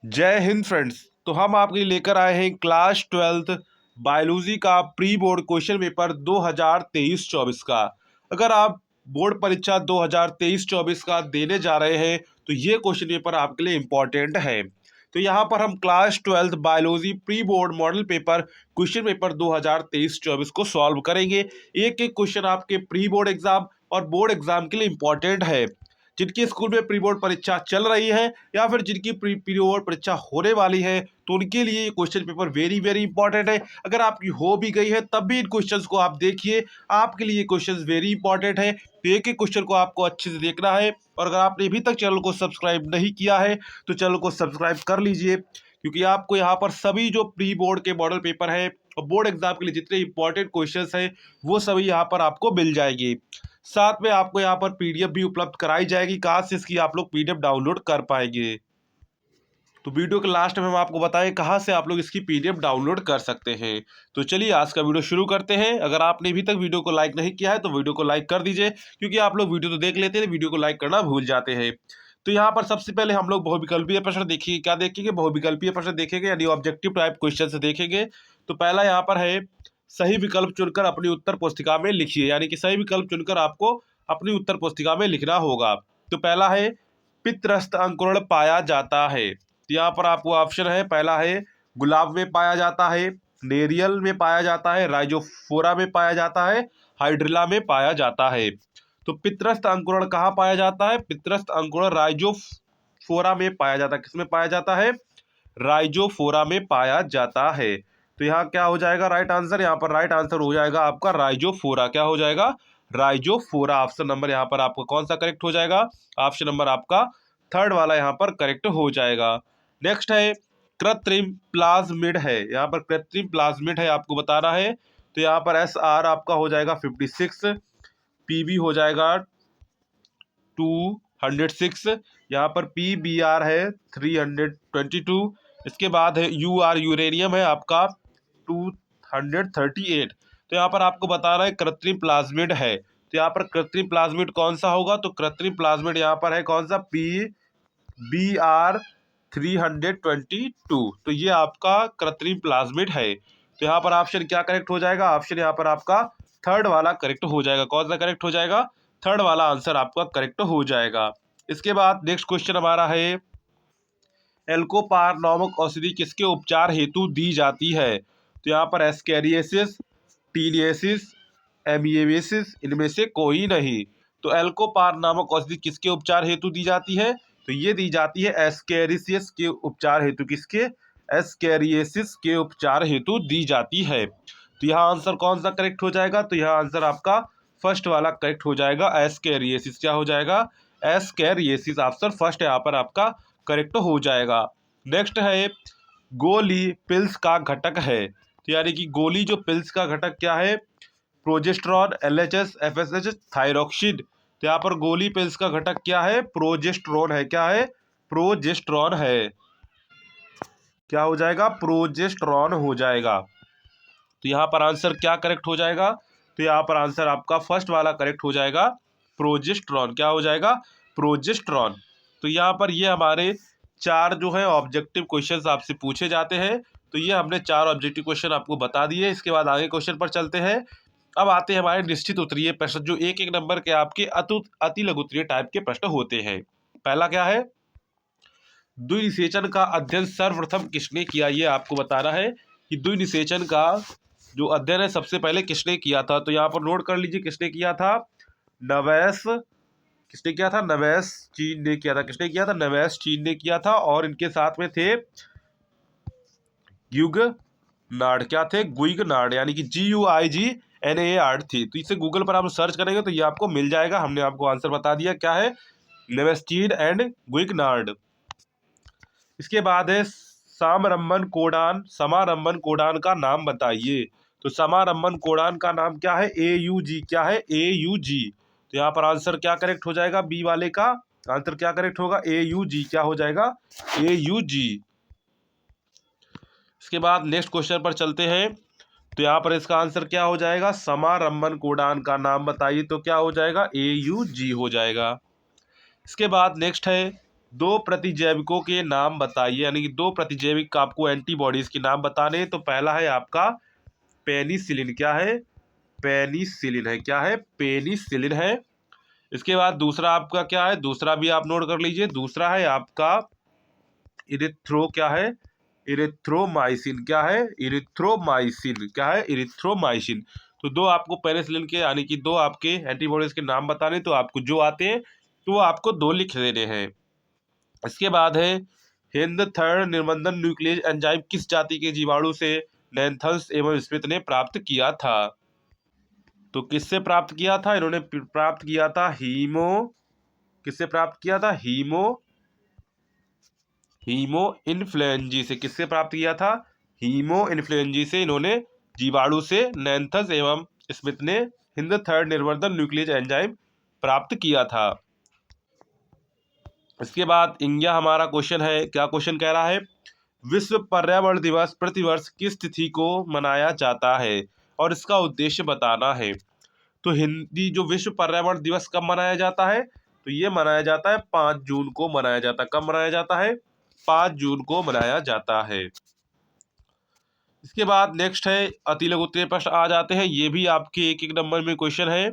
जय हिंद फ्रेंड्स। तो हम आपके लिए लेकर आए हैं क्लास 12th बायोलॉजी का प्री बोर्ड क्वेश्चन पेपर 2023-24 का। अगर आप बोर्ड परीक्षा 2023-24 का देने जा रहे हैं तो ये क्वेश्चन पेपर आपके लिए इम्पोर्टेंट है। तो यहाँ पर हम class 12th biology pre board model paper question paper 2023-24 को सॉल्व करेंगे। एक एक क्वेश्चन आपके प्री बोर्ड एग्जाम और बोर्ड एग्जाम के लिए इम्पोर्टेंट है। जिनके स्कूल में प्री बोर्ड परीक्षा चल रही है या फिर जिनकी प्री बोर्ड परीक्षा होने वाली है तो उनके लिए ये question paper very very important है। अगर आपकी हो भी गई है तब भी इन क्वेश्चंस को आप देखिए, आपके लिए क्वेश्चंस वेरी इंपॉर्टेंट है। तो एक एक क्वेश्चन को आपको अच्छे से देखना है और अगर आपने अभी तक चैनल को सब्सक्राइब नहीं किया है तो चैनल को सब्सक्राइब कर लीजिए, क्योंकि आपको यहाँ पर सभी जो प्री बोर्ड के मॉडल पेपर है और बोर्ड एग्जाम के लिए जितने इंपॉर्टेंट क्वेश्चंस हैं वो सभी यहाँ पर आपको मिल जाएंगे। साथ में आपको यहाँ पर पीडीएफ भी उपलब्ध कराई जाएगी, कहाँ से इसकी आप लोग पीडीएफ डाउनलोड कर पाएंगे। तो वीडियो के लास्ट में हम आपको बताएं कहाँ से आप लोग इसकी पीडीएफ डाउनलोड कर सकते हैं। तो चलिए आज का वीडियो शुरू करते हैं। अगर आपने अभी तक वीडियो को लाइक नहीं किया है तो वीडियो को लाइक कर दीजिए, क्योंकि आप लोग वीडियो तो देख लेते हैं, वीडियो को लाइक करना भूल जाते हैं। तो यहाँ पर सबसे पहले हम लोग बहुविकल्पीय प्रश्न देखिए, क्या देखेंगे, बहुविकल्पीय प्रश्न देखेंगे, यानी ऑब्जेक्टिव टाइप क्वेश्चन से देखेंगे। तो पहला यहाँ पर है सही विकल्प चुनकर अपनी उत्तर पुस्तिका में लिखिए, यानी कि सही विकल्प चुनकर आपको अपनी उत्तर पुस्तिका में लिखना होगा। तो पहला है पितरस्त अंकुरण पाया जाता है। तो यहाँ पर आपको ऑप्शन है, पहला है गुलाब में पाया जाता है, नेरियल में पाया जाता है, राइजोफोरा में पाया जाता है, हाइड्रिला में पाया जाता है। तो पितरस्त अंकुरण कहाँ पाया जाता है? पितरस्त अंकुरण राइजोफोरा में पाया जाता है। किसमें पाया जाता है? राइजोफोरा में पाया जाता है। तो यहाँ क्या हो जाएगा राइट आंसर? यहाँ पर राइट आंसर हो जाएगा आपका राइजोफोरा। क्या हो जाएगा? राइजोफोरा। ऑप्शन नंबर यहाँ पर आपका कौन सा करेक्ट हो जाएगा? ऑप्शन नंबर आपका थर्ड वाला यहाँ पर करेक्ट हो जाएगा। नेक्स्ट है कृत्रिम प्लाज्मिड है। यहाँ पर कृत्रिम प्लाज्मिड है आपको बताना है। तो यहाँ पर एस आर आपका हो जाएगा 56, पीबी हो जाएगा 206, यहाँ पर पी बी आर है 322, इसके बाद है यू आर यूरेनियम है आपका 238। तो यहाँ पर आपको बताना है कृत्रिम प्लाज्मिड है। तो यहाँ पर कृत्रिम प्लाज्मिड कौन सा होगा? तो कृत्रिम प्लाज्मिड यहाँ पर है कौन सा? P B R 322। तो ये आपका कृत्रिम प्लाज्मिड है। तो यहाँ पर ऑप्शन क्या करेक्ट हो जाएगा? ऑप्शन यहाँ पर आपका थर्ड वाला करेक्ट हो जाएगा। कौन सा करेक्ट हो जाएगा? थर्ड वाला आंसर आपका करेक्ट हो जाएगा। इसके बाद नेक्स्ट क्वेश्चन हमारा है एल्कोपार नामक औषधि किसके उपचार हेतु दी जाती है? तो यहाँ पर एस्केरियासिस, टीनियासिस, एमिएसिस, इनमें से कोई नहीं। तो एल्कोपार नामक औषधि किसके उपचार हेतु दी जाती है? तो ये दी जाती है एस्केरियासिस के उपचार हेतु। किसके? एस्केरियासिस के उपचार हेतु दी जाती है। तो यहाँ आंसर कौन सा करेक्ट हो जाएगा? तो यहाँ आंसर आपका फर्स्ट वाला करेक्ट हो जाएगा, एस्केरियासिस। क्या हो जाएगा? एस्केरियासिस। ऑप्शन फर्स्ट यहाँ पर आपका करेक्ट हो जाएगा। नेक्स्ट है गोली पिल्स का घटक है। तो यानी कि गोली जो पिल्स का घटक क्या है? Progesterone, LHS, FSH, thyroxine. तो यहाँ पर गोली पिल्स का घटक क्या है? प्रोजेस्टेरॉन है। क्या है? प्रोजेस्टेरॉन है। क्या हो जाएगा? प्रोजेस्टेरॉन हो जाएगा। तो यहाँ पर आंसर क्या करेक्ट हो जाएगा? तो यहाँ पर आंसर आपका फर्स्ट वाला करेक्ट हो जाएगा, प्रोजेस्टेरॉन। क्या हो जाएगा? प्रोजेस्टेरॉन। तो यहाँ पर ये हमारे चार जो है ऑब्जेक्टिव क्वेश्चंस आपसे पूछे जाते हैं। तो ये हमने चार ऑब्जेक्टिव क्वेश्चन आपको बता दिए। इसके बाद आगे क्वेश्चन पर चलते हैं। अब आते हैं हमारे निश्चित उत्तरीय प्रश्न, जो एक एक नंबर के आपके अति लघु उत्तरीय टाइप के प्रश्न होते हैं। पहला क्या है? द्विनिषेचन का अध्ययन सर्वप्रथम किसने किया? ये आपको बताना है कि द्विनिषेचन का जो अध्ययन है सबसे पहले किसने किया था। तो यहाँ पर नोट कर लीजिए किसने किया था? नवैस। किसने किया था? नवैस चीन ने किया था। किसने किया था? नवैस चीन ने किया था। और इनके साथ में थे ग्युइगनार्ड। क्या थे? ग्युइगनार्ड, यानी कि GUIGNARD थी। तो इसे गूगल पर आप सर्च करेंगे तो ये आपको मिल जाएगा। हमने आपको आंसर बता दिया क्या है, नवैस चीन एंड ग्युइगनार्ड। इसके बाद है समारंभन कोडान। समारंभन कोडान का नाम बताइए। तो समारंभन कोडान का नाम क्या है? AUG। क्या है? AUG। तो यहाँ पर आंसर क्या करेक्ट हो जाएगा? बी वाले का आंसर क्या करेक्ट होगा? AUG। क्या हो जाएगा? AUG। इसके बाद नेक्स्ट क्वेश्चन पर चलते हैं। तो यहाँ पर इसका आंसर क्या हो जाएगा? समारंभन कोडान का नाम बताइए। तो क्या हो जाएगा? AUG हो जाएगा। इसके बाद नेक्स्ट है दो प्रतिजैविकों के नाम बताइए, यानी कि दो प्रतिजैविक का आपको एंटीबॉडीज के नाम बताने हैं। तो पहला है आपका पेनिसिलिन। क्या है? पेनिसिलिन है। क्या है? पेनिसिलिन है। इसके बाद दूसरा आपका क्या है? दूसरा भी आप नोट कर लीजिए। दूसरा है आपका इरिथ्रो। क्या है? इरिथ्रोमाइसिन। क्या है? इरिथ्रोमाइसिन। क्या है? इरिथ्रोमाइसिन। तो दो आपको पेनिसिलिन के यानी कि दो आपके एंटीबॉडीज के नाम बताने, तो आपको जो आते हैं तो वो आपको दो लिख देने हैं। इसके बाद है हिंद थर्ड निर्बंधन न्यूक्लियस एंजाइम किस जाति के जीवाणु से नेन्थल्स एवं स्मिथ ने प्राप्त किया था? तो किससे प्राप्त किया था? इन्होंने प्राप्त किया था किससे प्राप्त किया था? हीमो इन्फ्लुएंजी से। किससे प्राप्त किया था? हीमो इन्फ्लुएंजी से इन्होंने जीवाणु से नेन्थस एवं स्मिथ ने हिंद थर्ड निर्वर्धन न्यूक्लियस एंजाइम प्राप्त किया था। इसके बाद इंडिया हमारा क्वेश्चन है। क्या क्वेश्चन कह रहा है? विश्व पर्यावरण दिवस प्रतिवर्ष किस तिथि को मनाया जाता है और इसका उद्देश्य बताना है। तो हिंदी जो विश्व पर्यावरण दिवस कब मनाया जाता है? तो ये मनाया जाता है 5 जून को मनाया जाता है। कब मनाया जाता है? 5 जून को मनाया जाता है। इसके बाद नेक्स्ट है अति लघु उत्तरीय प्रश्न आ जाते हैं। ये भी आपके एक एक नंबर में क्वेश्चन है।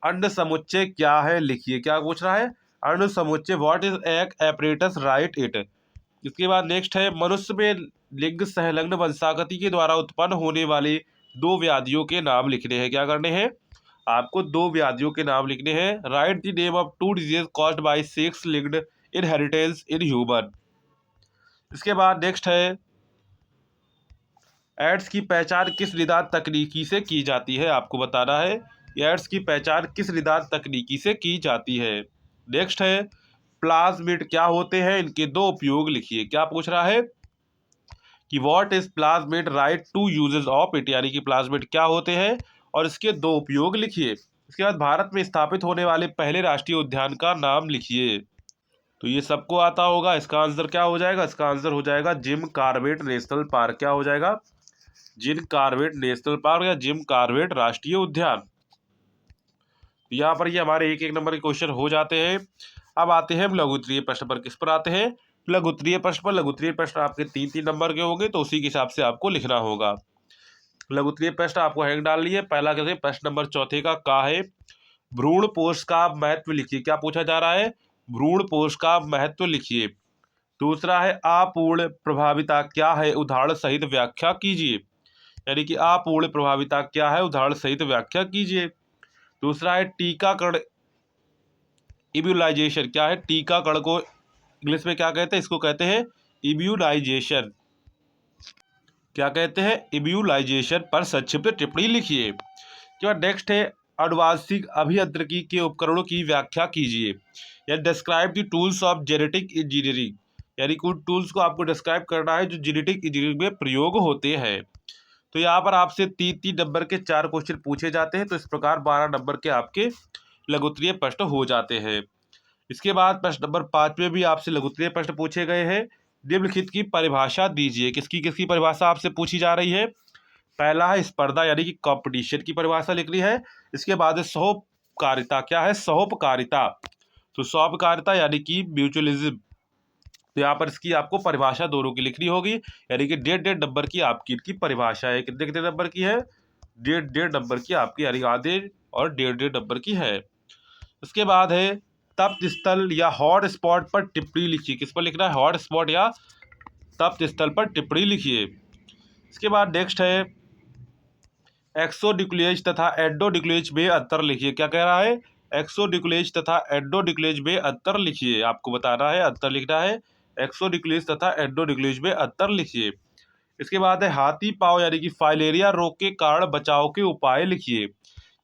अंड समुच्चय क्या है? लिखिए। क्या पूछ रहा है? अंड समुच्चय व्हाट इज एक एपरेटस राइट इट। इसके बाद नेक्स्ट है मनुष्य में लिंग संलग्न वंशागति के द्वारा उत्पन्न होने वाले दो व्याधियों के नाम लिखने हैं। क्या करने हैं? आपको दो व्याधियों के नाम लिखने हैं। Write the name of two disease caused by sex linked inheritance in human. इसके बाद नेक्स्ट है एड्स की पहचान किस निदान तकनीकी से की जाती है? आपको बताना है एड्स की पहचान किस निदान तकनीकी से की जाती है। नेक्स्ट है प्लाज्मिड क्या होते हैं? इनके दो उपयोग लिखिए। क्या पूछ रहा है कि what is plasmid, write two uses of it, यानी कि प्लाज्मिड क्या होते हैं और इसके दो उपयोग लिखिए। इसके बाद भारत में स्थापित होने वाले पहले राष्ट्रीय उद्यान का नाम लिखिए। तो ये सबको आता होगा। इसका आंसर क्या हो जाएगा? इसका आंसर हो जाएगा जिम कॉर्बेट नेशनल पार्क। क्या हो जाएगा? जिम कॉर्बेट नेशनल पार्क या जिम कॉर्बेट राष्ट्रीय उद्यान। यहाँ पर ये हमारे एक एक नंबर के क्वेश्चन हो जाते हैं। अब आते हैं हम लघु उत्तरीय प्रश्न पर। किस पर आते हैं? लघु उत्तरीय प्रश्न पर। लघु उत्तरीय प्रश्न आपके 3-3 नंबर के होंगे, तो उसी के हिसाब से आपको लिखना होगा। लघु उत्तरीय प्रश्न आपको हैंग डाल लिए। पहला कैसे? प्रश्न नंबर चौथे का है भ्रूण पोष का महत्व लिखिए। क्या पूछा जा रहा है? भ्रूण पोष का महत्व लिखिए। दूसरा है अपूर्ण प्रभाविता क्या है? उदाहरण सहित व्याख्या कीजिए। यानी कि अपूर्ण प्रभाविता क्या है? उदाहरण सहित व्याख्या कीजिए। दूसरा है टीकाकरण इम्यूनाइजेशन। क्या है? टीकाकरण को इंग्लिश में क्या कहते हैं? इसको कहते हैं इम्यूनाइजेशन। क्या कहते हैं? इम्यूनाइजेशन पर संक्षिप्त टिप्पणी लिखिए। उसके बाद नेक्स्ट है अनुवांशिक अभियांत्रिकी के उपकरणों की व्याख्या कीजिए या describe the tools of genetic engineering. यानी कि उन टूल्स को आपको डिस्क्राइब करना है जो जेनेटिक इंजीनियरिंग में प्रयोग होते हैं। तो यहाँ पर आपसे 3-3 नंबर के 4 क्वेश्चन पूछे जाते हैं। तो इस प्रकार 12 नंबर के आपके लघु उत्तरीय प्रश्न हो जाते हैं। इसके बाद प्रश्न नंबर 5 में भी आपसे लघु उत्तरीय प्रश्न पूछे गए हैं। निम्नलिखित की परिभाषा दीजिए। किसकी किसकी परिभाषा आपसे पूछी जा रही है? पहला है स्पर्धा यानी कि कंपटीशन की परिभाषा लिखनी है। इसके बाद है सहोपकारिता। क्या है? सहोपकारिता। तो सहोपकारिता यानी कि म्यूचुअलिज्म। तो यहाँ पर इसकी आपको परिभाषा दोनों की लिखनी होगी। यानी कि 1.5 नंबर की आपकी इनकी परिभाषा है। कितने कितने नंबर की है? 1.5 नंबर की आपकी, यानी आधे और 1.5 नंबर की है। उसके बाद है तप्त स्थल या हॉट स्पॉट पर टिप्पणी लिखिए। किस पर लिखना है? हॉट स्पॉट या तप्त स्थल पर टिप्पणी लिखिए। इसके बाद नेक्स्ट है एक्सोन्यूक्लियेज तथा एंडोन्यूक्लियेज में अंतर लिखिए। क्या कह रहा है? एक्सोन्यूक्लियेज तथा एंडोन्यूक्लियेज में अंतर लिखिए। आपको बताना है, अंतर लिखना है। एक्सोन्यूक्लियेज तथा एंडोन्यूक्लियेज में अंतर लिखिए। इसके बाद है हाथी पांव यानी कि फाइलेरिया रोग के कारण बचाव के उपाय लिखिए।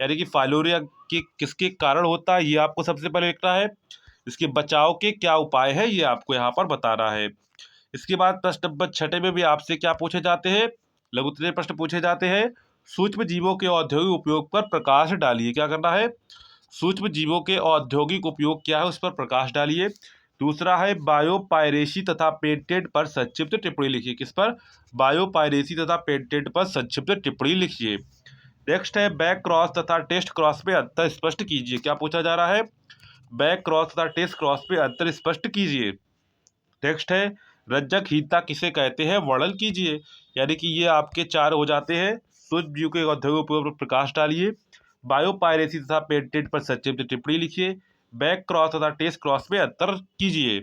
यानी कि फाइलेरिया के किसके कारण होता है ये आपको सबसे पहले लिखना है। इसके बचाव के क्या उपाय है ये आपको यहाँ पर बताना है। इसके बाद प्रश्न नंबर 6 में भी आपसे क्या पूछे जाते हैं? लघु उत्तरीय प्रश्न पूछे जाते हैं। सूक्ष्म जीवों के औद्योगिक उपयोग पर प्रकाश डालिए। क्या करना है? सूक्ष्म जीवों के औद्योगिक उपयोग क्या है उस पर प्रकाश डालिए। दूसरा है बायोपायरेसी तथा पेटेंट पर संक्षिप्त टिप्पणी लिखिए। किस पर? बायोपायरेसी तथा पेटेंट पर संक्षिप्त टिप्पणी लिखिए। नेक्स्ट है बैक क्रॉस तथा टेस्ट क्रॉस में अंतर स्पष्ट कीजिए। क्या पूछा जा रहा है? बैक क्रॉस तथा टेस्ट क्रॉस में अंतर स्पष्ट कीजिए। नेक्स्ट है रज्जकहीनता किसे कहते हैं, वर्णन कीजिए। यानी कि ये आपके 4 हो जाते हैं। सूक्ष्मजीव के अध्ययनों पर प्रकाश डालिए। बायोपायरेसी तथा पेटेंट पर संक्षिप्त टिप्पणी लिखिए। बैक क्रॉस तथा टेस्ट क्रॉस में अंतर कीजिए।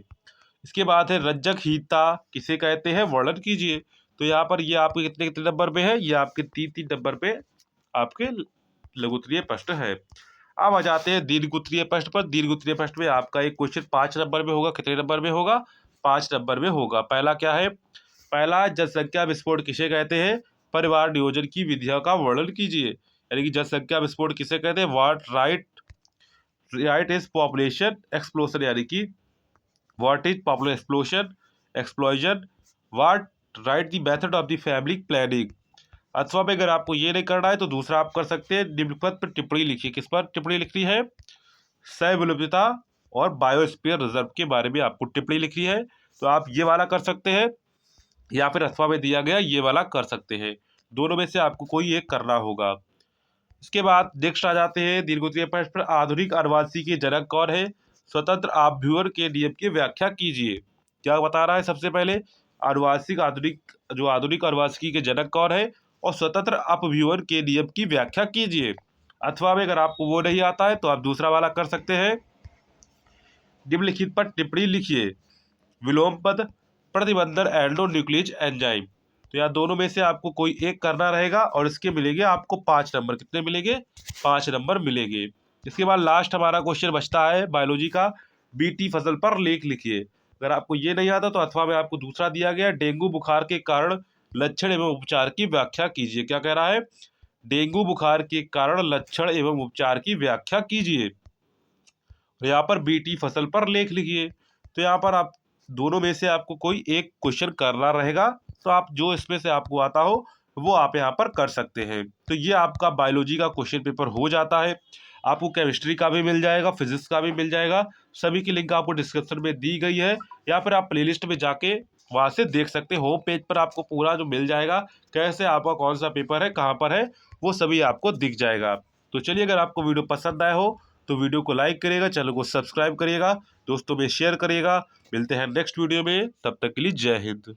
इसके बाद है रज्जकहीनता किसे कहते हैं, वर्णन कीजिए। तो यहाँ पर ये आपके कितने कितने नंबर पे है, ये आपके 3-3 नंबर पे आपके लघुत्तरीय प्रश्न है। अब आ जाते हैं दीर्घ प्रश्न पर। दीर्घ प्रश्न में आपका एक क्वेश्चन 5 नंबर में होगा। कितने नंबर में होगा, 5 नंबर में होगा। पहला क्या है, पहला जनसंख्या विस्फोट किसे कहते हैं, परिवार नियोजन की विधियों का वर्णन कीजिए। यानी कि जनसंख्या विस्फोट किसे कहते हैं, राइट इज पॉपुलेशन एक्सप्लोजन। यानी कि what is population explosion, what right the method of the family planning. अथवा में अगर आपको ये नहीं करना है तो दूसरा आप कर सकते हैं, निम्न पद पर टिप्पणी लिखिए। किस पर टिप्पणी लिखनी है, सह और बायोस्फीयर रिजर्व के बारे में आपको टिप्पणी लिखनी है। तो आप ये वाला कर सकते हैं या फिर अथवा में दिया गया ये वाला कर सकते हैं। दोनों में से आपको कोई एक करना होगा। इसके बाद नेक्स्ट आ जाते हैं दीर्घोत्तरीय प्रश्न पर। आधुनिक आदिवासी के जनक कौन है, स्वतंत्र अपव्यूहन के नियम की व्याख्या कीजिए। क्या बता रहा है, सबसे पहले आधुनिक आदिवासी के जनक कौन है और स्वतंत्र अपव्यूहन के नियम की व्याख्या कीजिए। अथवा में अगर आपको वो नहीं आता है तो आप दूसरा वाला कर सकते हैं, निम्नलिखित पर टिप्पणी लिखिए। विलोम पद, प्रतिबंधन एंडोन्यूक्लियस एंजाइम। तो यहाँ दोनों में से आपको कोई एक करना रहेगा और इसके मिलेंगे आपको 5 नंबर। कितने मिलेंगे, 5 नंबर मिलेंगे। इसके बाद लास्ट हमारा क्वेश्चन बचता है बायोलॉजी का, बीटी फसल पर लेख लिखिए। अगर आपको ये नहीं आता तो अथवा में आपको दूसरा दिया गया, डेंगू बुखार के कारण लक्षण एवं उपचार की व्याख्या कीजिए। क्या कह रहा है, डेंगू बुखार के कारण लक्षण एवं उपचार की व्याख्या कीजिए। तो यहाँ पर बीटी फसल पर लेख लिखिए। तो यहाँ पर आप दोनों में से आपको कोई एक क्वेश्चन करना रहेगा। तो आप जो इसमें से आपको आता हो वो आप यहाँ पर कर सकते हैं। तो ये आपका बायोलॉजी का क्वेश्चन पेपर हो जाता है। आपको केमिस्ट्री का भी मिल जाएगा, फिजिक्स का भी मिल जाएगा। सभी की लिंक आपको डिस्क्रिप्शन में दी गई है, या फिर आप प्लेलिस्ट में जाके वहाँ से देख सकते हैं। होम पेज पर आपको पूरा जो मिल जाएगा, कैसे आपका कौन सा पेपर है, कहाँ पर है, वो सभी आपको दिख जाएगा। तो चलिए, अगर आपको वीडियो पसंद आया हो तो वीडियो को लाइक करिएगा, चैनल को सब्सक्राइब करिएगा, दोस्तों में शेयर करिएगा। मिलते हैं नेक्स्ट वीडियो में, तब तक के लिए जय हिंद।